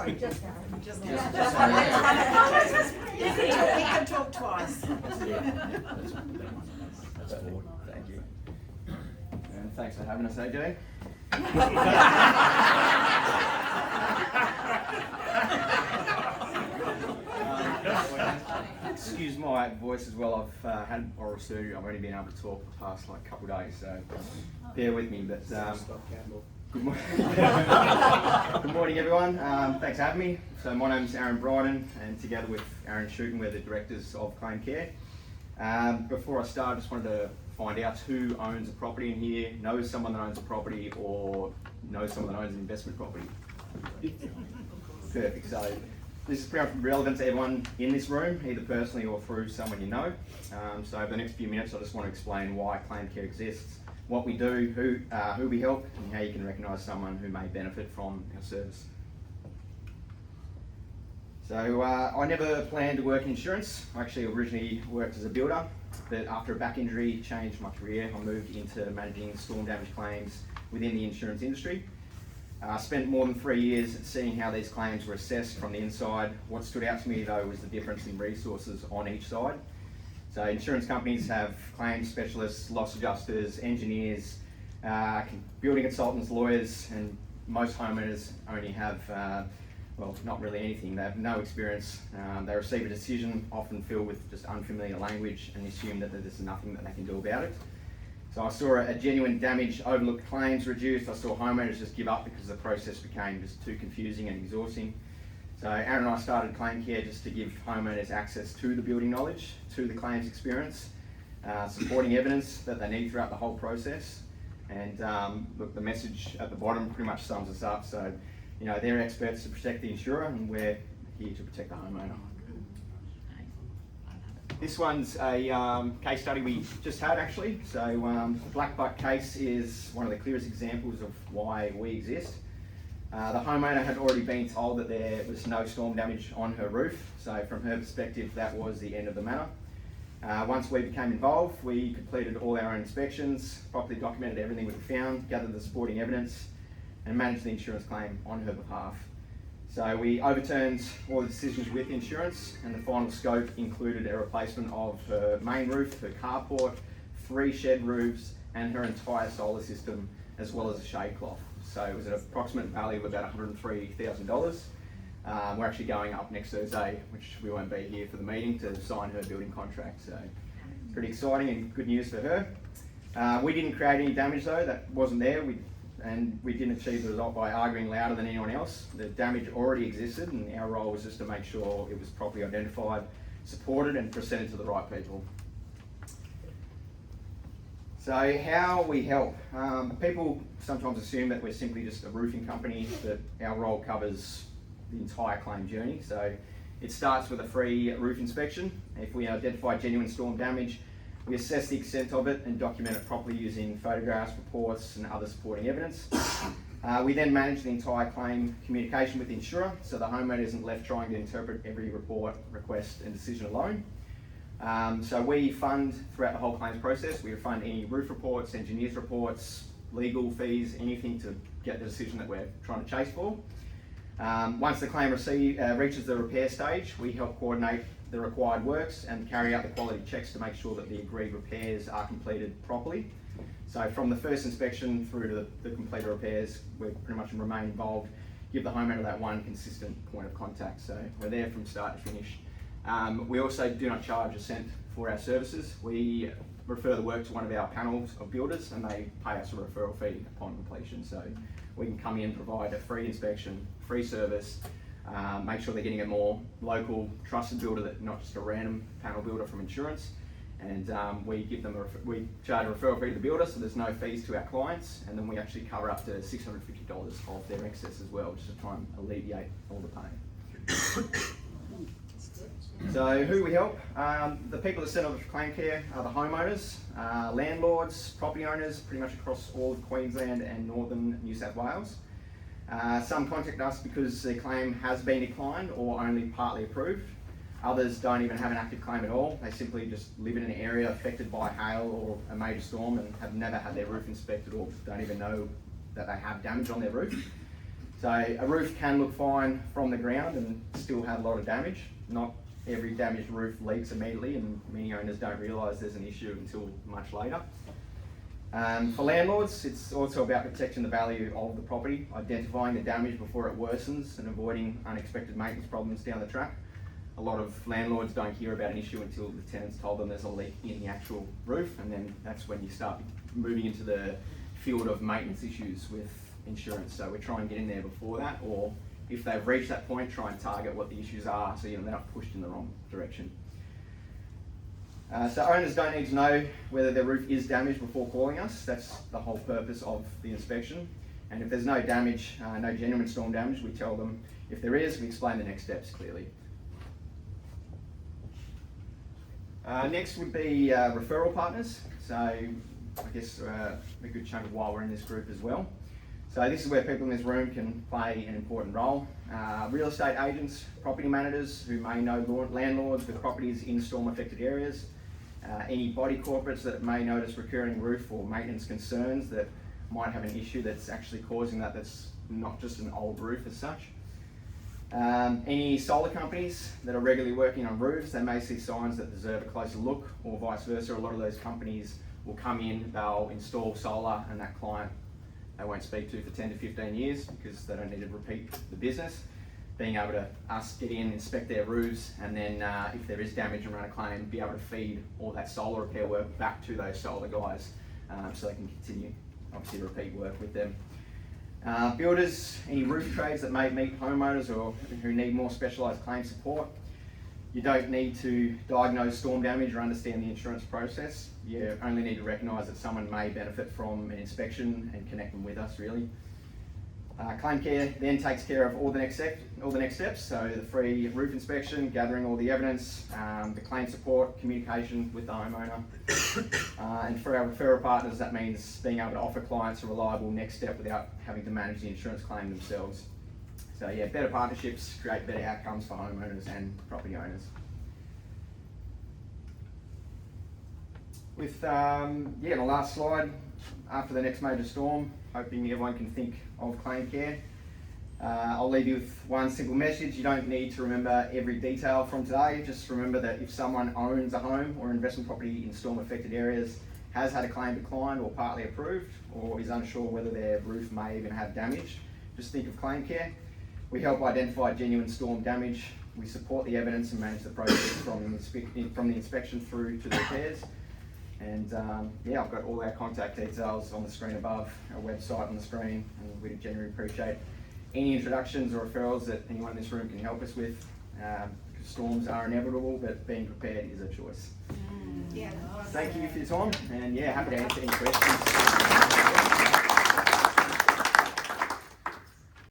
Sorry, just now. He can talk twice. That's forward. Thank you. And thanks for having us, AJ. Excuse my voice as well. I've had oral surgery. I've only been able to talk the past couple of days, so bear with me. But good morning. Good morning, everyone. Thanks for having me. So my name's Arron Brydon, and together with Aaron Shooten, we're the directors of Claim Care. Before I start, I just wanted to find out who owns a property in here, knows someone that owns a property, or knows someone that owns an investment property. Perfect. So this is pretty much relevant to everyone in this room, either personally or through someone you know. So over the next few minutes, I just want to explain why Claim Care exists, what we do, who we help, and how you can recognise someone who may benefit from our service. So I never planned to work in insurance. I actually originally worked as a builder, but after a back injury changed my career, I moved into managing storm damage claims within the insurance industry. I spent more than 3 years seeing how these claims were assessed from the inside. What stood out to me though was the difference in resources on each side. So insurance companies have claims specialists, loss adjusters, engineers, building consultants, lawyers, and most homeowners only have, well, not really anything. They have no experience. They receive a decision often filled with just unfamiliar language and assume that there's nothing that they can do about it. So I saw a genuine damage, overlooked claims reduced. I saw homeowners just give up because the process became just too confusing and exhausting. So Aaron and I started Claim Care just to give homeowners access to the building knowledge, to the claims experience, supporting evidence that they need throughout the whole process. And look, the message at the bottom pretty much sums us up. So, you know, they're experts to protect the insurer, and we're here to protect the homeowner. This one's a case study we just had actually. So the Black Buck case is one of the clearest examples of why we exist. The homeowner had already been told that there was no storm damage on her roof. So from her perspective, that was the end of the matter. Once we became involved, we completed all our own inspections, properly documented everything we found, gathered the supporting evidence, and managed the insurance claim on her behalf. So we overturned all the decisions with insurance, and the final scope included a replacement of her main roof, her carport, 3 shed roofs, and her entire solar system, as well as a shade cloth. So it was an approximate value of about $103,000. We're actually going up next Thursday, which we won't be here for the meeting, to sign her building contract. So pretty exciting and good news for her. We didn't create any damage though, that wasn't there. We didn't achieve the result by arguing louder than anyone else. The damage already existed, and our role was just to make sure it was properly identified, supported, and presented to the right people. So how we help. People sometimes assume that we're simply just a roofing company, but our role covers the entire claim journey. So it starts with a free roof inspection. If we identify genuine storm damage, we assess the extent of it and document it properly using photographs, reports, and other supporting evidence. We then manage the entire claim communication with the insurer, so the homeowner isn't left trying to interpret every report, request, and decision alone. So we fund throughout the whole claims process. We fund any roof reports, engineers reports, legal fees, anything to get the decision that we're trying to chase for. Once the claim reaches the repair stage, we help coordinate the required works and carry out the quality checks to make sure that the agreed repairs are completed properly. So from the first inspection through to the completed repairs, we pretty much remain involved, give the homeowner that one consistent point of contact. So we're there from start to finish. We also do not charge a cent for our services. We refer the work to one of our panels of builders, and they pay us a referral fee upon completion. So we can come in, provide a free inspection, free service, make sure they're getting a more local, trusted builder, that not just a random panel builder from insurance. And we give them we charge a referral fee to the builder, so there's no fees to our clients, and then we actually cover up to $650 of their excess as well, just to try and alleviate all the pain. So who we help? The people that set up Claim Care are the homeowners, landlords, property owners, pretty much across all of Queensland and northern New South Wales. Some contact us because their claim has been declined or only partly approved. Others don't even have an active claim at all. They simply just live in an area affected by hail or a major storm and have never had their roof inspected or don't even know that they have damage on their roof. So a roof can look fine from the ground and still have a lot of damage. Not every damaged roof leaks immediately, and many owners don't realise there's an issue until much later. For landlords, it's also about protecting the value of the property, identifying the damage before it worsens and avoiding unexpected maintenance problems down the track. A lot of landlords don't hear about an issue until the tenants told them there's a leak in the actual roof, and then that's when you start moving into the field of maintenance issues with insurance. So we try and get in there before that, or if they've reached that point, try and target what the issues are so they're not pushed in the wrong direction. So owners don't need to know whether their roof is damaged before calling us. That's the whole purpose of the inspection. And if there's no damage, no genuine storm damage, we tell them. If there is, we explain the next steps clearly. Next would be referral partners. So I guess a good chunk of why we're in this group as well. So this is where people in this room can play an important role. Real estate agents, property managers who may know landlords with properties in storm affected areas, any body corporates that may notice recurring roof or maintenance concerns that might have an issue that's actually causing that, that's not just an old roof as such. Any solar companies that are regularly working on roofs, they may see signs that deserve a closer look, or vice versa. A lot of those companies will come in, they'll install solar, and that client they won't speak to for 10 to 15 years because they don't need to repeat the business. Being able to get in, inspect their roofs, and then if there is damage and run a claim, be able to feed all that solar repair work back to those solar guys so they can continue, obviously, repeat work with them. Builders, any roof trades that may meet homeowners or who need more specialised claim support. You don't need to diagnose storm damage or understand the insurance process. You only need to recognise that someone may benefit from an inspection and connect them with us, really. Claim care then takes care of all the next steps, so the free roof inspection, gathering all the evidence, the claim support, communication with the homeowner. And for our referral partners, that means being able to offer clients a reliable next step without having to manage the insurance claim themselves. So yeah, better partnerships create better outcomes for homeowners and property owners. With the last slide, after the next major storm, hoping everyone can think of claim care. I'll leave you with one simple message. You don't need to remember every detail from today. Just remember that if someone owns a home or investment property in storm affected areas, has had a claim declined or partly approved, or is unsure whether their roof may even have damage, just think of claim care. We help identify genuine storm damage. We support the evidence and manage the process from the inspection through to the repairs. And I've got all our contact details on the screen above, our website on the screen, and we genuinely appreciate any introductions or referrals that anyone in this room can help us with, because storms are inevitable, but being prepared is a choice. Yeah. Thank you for your time, and happy to answer any questions.